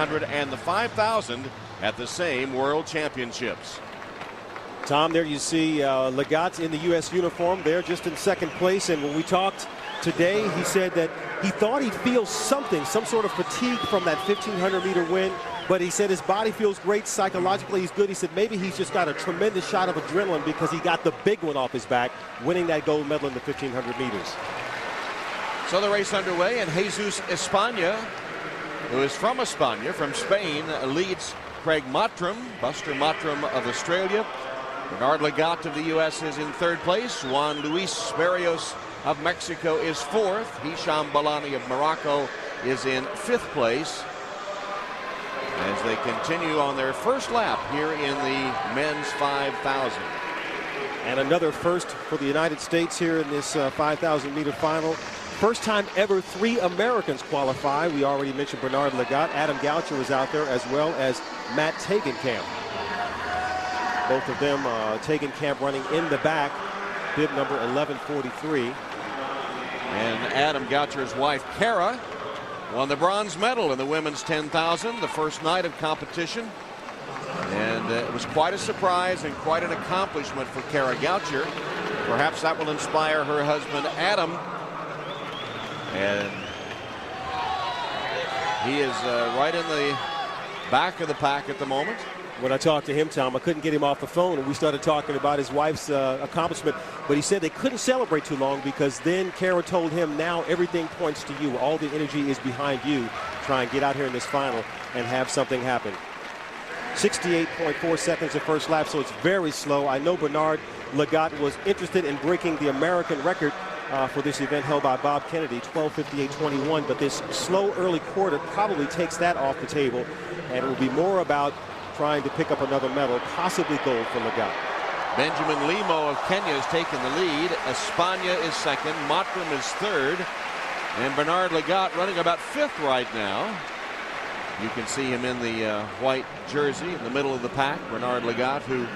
1500 and the 5000 at the same World Championships. Tom, there you see Lagat in the U.S. uniform there, just in second place. And when we talked today, he said that he thought he'd feel something, some sort of fatigue from that 1500-meter win. But he said his body feels great. Psychologically, he's good. He said maybe he's just got a tremendous shot of adrenaline because he got the big one off his back, winning that gold medal in the 1500 meters. So the race underway, and Jesus España, who is from España, from Spain, leads Craig Mottram, Buster Mottram of Australia. Bernard Lagat of the U.S. is in third place. Juan Luis Barrios of Mexico is fourth. Hisham Balani of Morocco is in fifth place, as they continue on their first lap here in the men's 5,000. And another first for the United States here in this 5,000-meter final. First time ever 3 Americans qualify. We already mentioned Bernard Lagat. Adam Goucher was out there, as well as Matt Tegenkamp. Both of them, Tegenkamp running in the back, bib number 1143. And Adam Goucher's wife, Kara, won the bronze medal in the women's 10,000, the first night of competition. And it was quite a surprise and quite an accomplishment for Kara Goucher. Perhaps that will inspire her husband, Adam. And he is right in the back of the pack at the moment. When I talked to him, Tom, I couldn't get him off the phone, and we started talking about his wife's accomplishment. But he said they couldn't celebrate too long because then Kara told him, now everything points to you. All the energy is behind you. Try and get out here in this final and have something happen. 68.4 seconds of first lap, so it's very slow. I know Bernard Lagat was interested in breaking the American record for this event held by Bob Kennedy, 12:58.21. But this slow early quarter probably takes that off the table, and it will be more about trying to pick up another medal, possibly gold for Lagat. Benjamin Limo of Kenya has taken the lead. España is second. Mottram is third. And Bernard Lagat running about fifth right now. You can see him in the white jersey in the middle of the pack. Bernard Lagat, who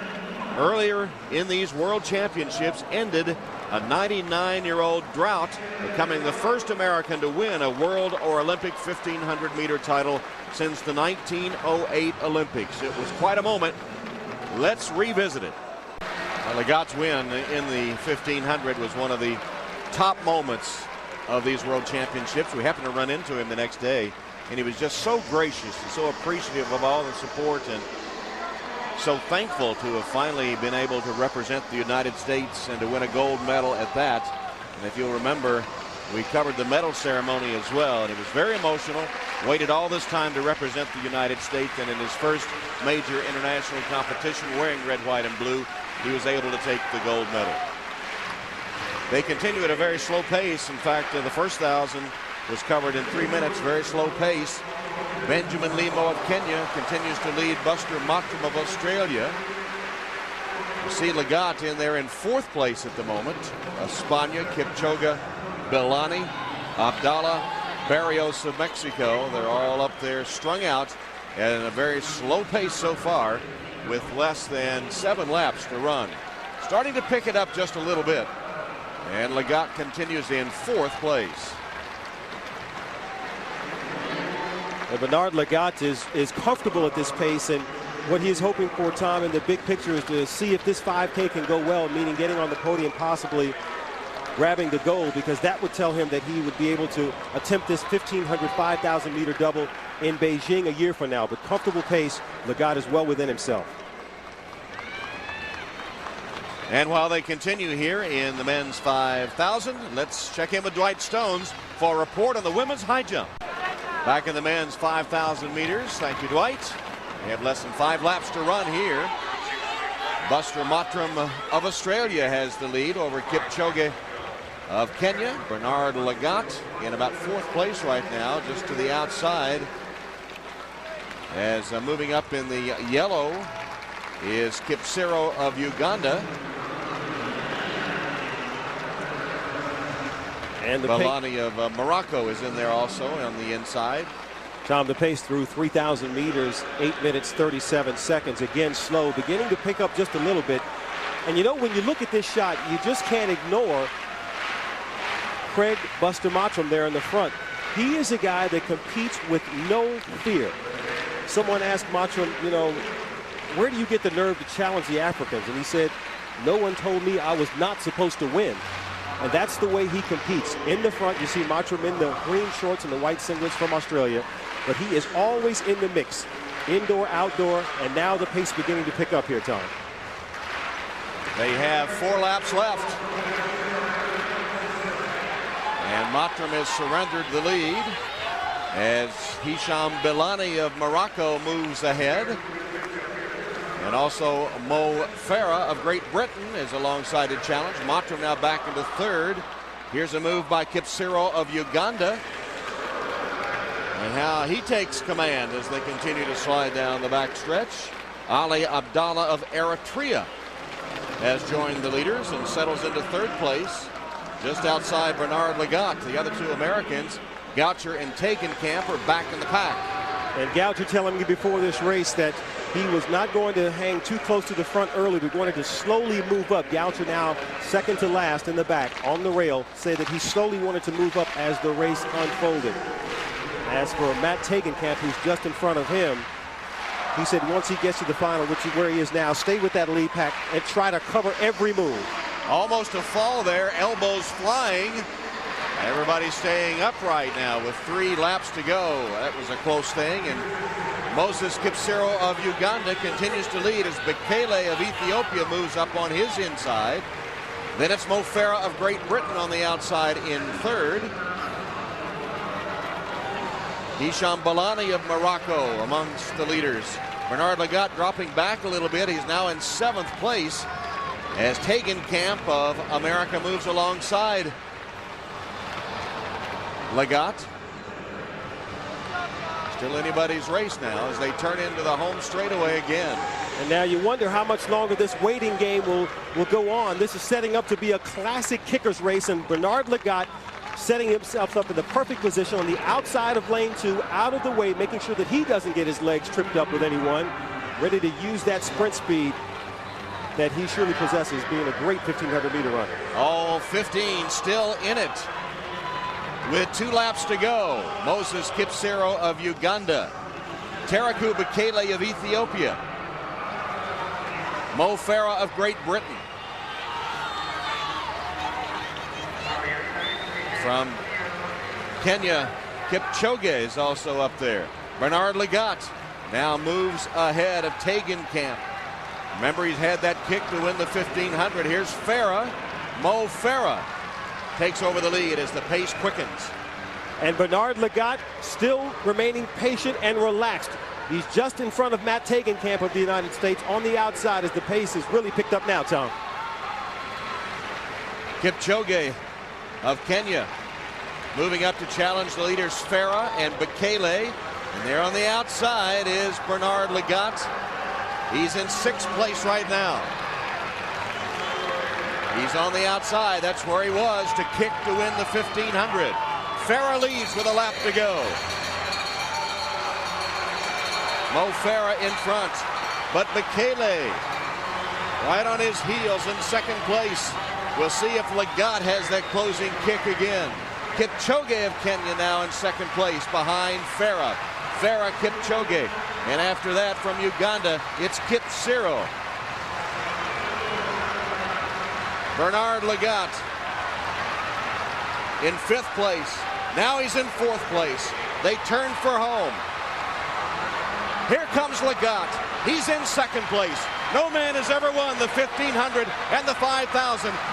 earlier in these World Championships ended a 99-year-old drought, becoming the first American to win a World or Olympic 1500-meter title since the 1908 Olympics. It was quite a moment. Let's revisit it. Lagat's win in the 1500 was one of the top moments of these World Championships. We happened to run into him the next day, and he was just so gracious and so appreciative of all the support, and so thankful to have finally been able to represent the United States and to win a gold medal at that. And if you'll remember, we covered the medal ceremony as well, and it was very emotional. Waited all this time to represent the United States, and in his first major international competition wearing red, white, and blue, he was able to take the gold medal. They continue at a very slow pace. In fact, the first 1,000 was covered in 3 minutes, very slow pace. Benjamin Limo of Kenya continues to lead Buster Mottram of Australia. You see Lagat in there in fourth place at the moment. España, Kipchoge, Belani, Abdallah, Barrios of Mexico. They're all up there strung out at a very slow pace so far with less than 7 laps to run. Starting to pick it up just a little bit. And Lagat continues in fourth place. Bernard Lagat is comfortable at this pace, and what he is hoping for, Tom, in the big picture is to see if this 5K can go well, meaning getting on the podium, possibly grabbing the gold, because that would tell him that he would be able to attempt this 1,500, 5,000-meter double in Beijing a year from now. But comfortable pace, Lagat is well within himself. And while they continue here in the men's 5,000, let's check in with Dwight Stones for a report on the women's high jump. Back in the men's 5,000 meters. Thank you, Dwight. We have less than 5 laps to run here. Buster Mottram of Australia has the lead over Kipchoge of Kenya. Bernard Lagat in about fourth place right now, just to the outside. As moving up in the yellow is Kipsero of Uganda. And the Balani of Morocco is in there also on the inside. Tom, the pace through 3,000 meters, 8 minutes, 37 seconds. Again, slow, beginning to pick up just a little bit. And you know, when you look at this shot, you just can't ignore Craig Buster Mottram there in the front. He is a guy that competes with no fear. someone asked Matram, where do you get the nerve to challenge the Africans? And he said, no one told me I was not supposed to win. And that's the way he competes. In the front, you see Matram in the green shorts and the white singlets from Australia. But he is always in the mix, indoor, outdoor, and now the pace beginning to pick up here, Tom. They have 4 laps left. And Matram has surrendered the lead as Hisham Bilani of Morocco moves ahead. And also Mo Farah of Great Britain is alongside a challenge. Matram now back into third. Here's a move by Kipsiro of Uganda. And how he takes command as they continue to slide down the backstretch. Ali Abdallah of Eritrea has joined the leaders and settles into third place just outside Bernard Lagat. The other 2 Americans, Goucher and Tegenkamp, are back in the pack. And Goucher telling me before this race that he was not going to hang too close to the front early, but wanted to slowly move up. Goucher now second to last in the back on the rail, said that he slowly wanted to move up as the race unfolded. As for Matt Tegenkamp, who's just in front of him, he said once he gets to the final, which is where he is now, stay with that lead pack and try to cover every move. Almost a fall there, elbows flying. Everybody staying upright now with 3 laps to go. That was a close thing. And Moses Kipsiro of Uganda continues to lead as Bekele of Ethiopia moves up on his inside. Then it's Mo Farah of Great Britain on the outside in third. Hisham Bilani of Morocco amongst the leaders. Bernard Lagat dropping back a little bit. He's now in 7th place as Tegenkamp of America moves alongside Lagat. Still anybody's race now as they turn into the home straightaway again. And now you wonder how much longer this waiting game will go on. This is setting up to be a classic kickers race, and Bernard Lagat setting himself up in the perfect position on the outside of lane 2, out of the way, making sure that he doesn't get his legs tripped up with anyone, ready to use that sprint speed that he surely possesses, being a great 1,500-meter runner. All 15 still in it with 2 laps to go. Moses Kipsiro of Uganda, Tariku Bekele of Ethiopia, Mo Farah of Great Britain. From Kenya, Kipchoge is also up there. Bernard Lagat now moves ahead of Tegenkamp. Remember, he's had that kick to win the 1,500. Here's Farah. Mo Farah takes over the lead as the pace quickens. And Bernard Lagat still remaining patient and relaxed. He's just in front of Matt Tegenkamp of the United States on the outside as the pace is really picked up now, Tom. Kipchoge of Kenya moving up to challenge the leaders Farah and Bekele. And there on the outside is Bernard Lagat. He's in 6th place right now. He's on the outside. That's where he was to kick to win the 1,500. Farah leads with a lap to go. Mo Farah in front, but Bekele right on his heels in 2nd place. We'll see if Lagat has that closing kick again. Kipchoge of Kenya now in 2nd place behind Farah. Farah, Kipchoge. And after that from Uganda, it's Kipsiro. Bernard Lagat in 5th place. Now he's in 4th place. They turn for home. Here comes Lagat. He's in 2nd place. No man has ever won the 1,500 and the 5,000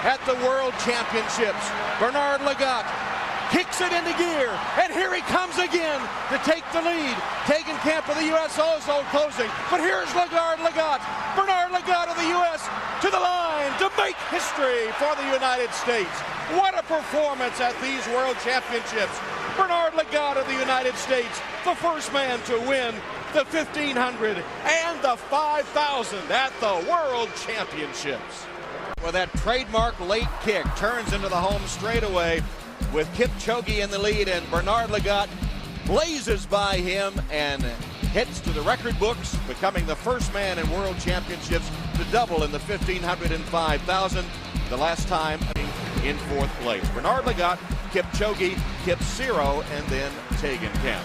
at the World Championships. Bernard Lagat kicks it into gear, and here he comes again to take the lead. Tegenkamp of the U.S. also closing, but here's Bernard Lagat. Bernard Lagat of the U.S. to the line to make history for the United States. What a performance at these World Championships. Bernard Lagat of the United States, the first man to win the 1,500 and the 5,000 at the World Championships. Well, that trademark late kick turns into the home straightaway with Kipchoge in the lead, and Bernard Lagat blazes by him and heads to the record books, becoming the first man in World Championships to double in the 1,500 and 5,000, the last time in 4th place. Bernard Lagat, Kipchoge, Kipsiro, and then Tegenkamp.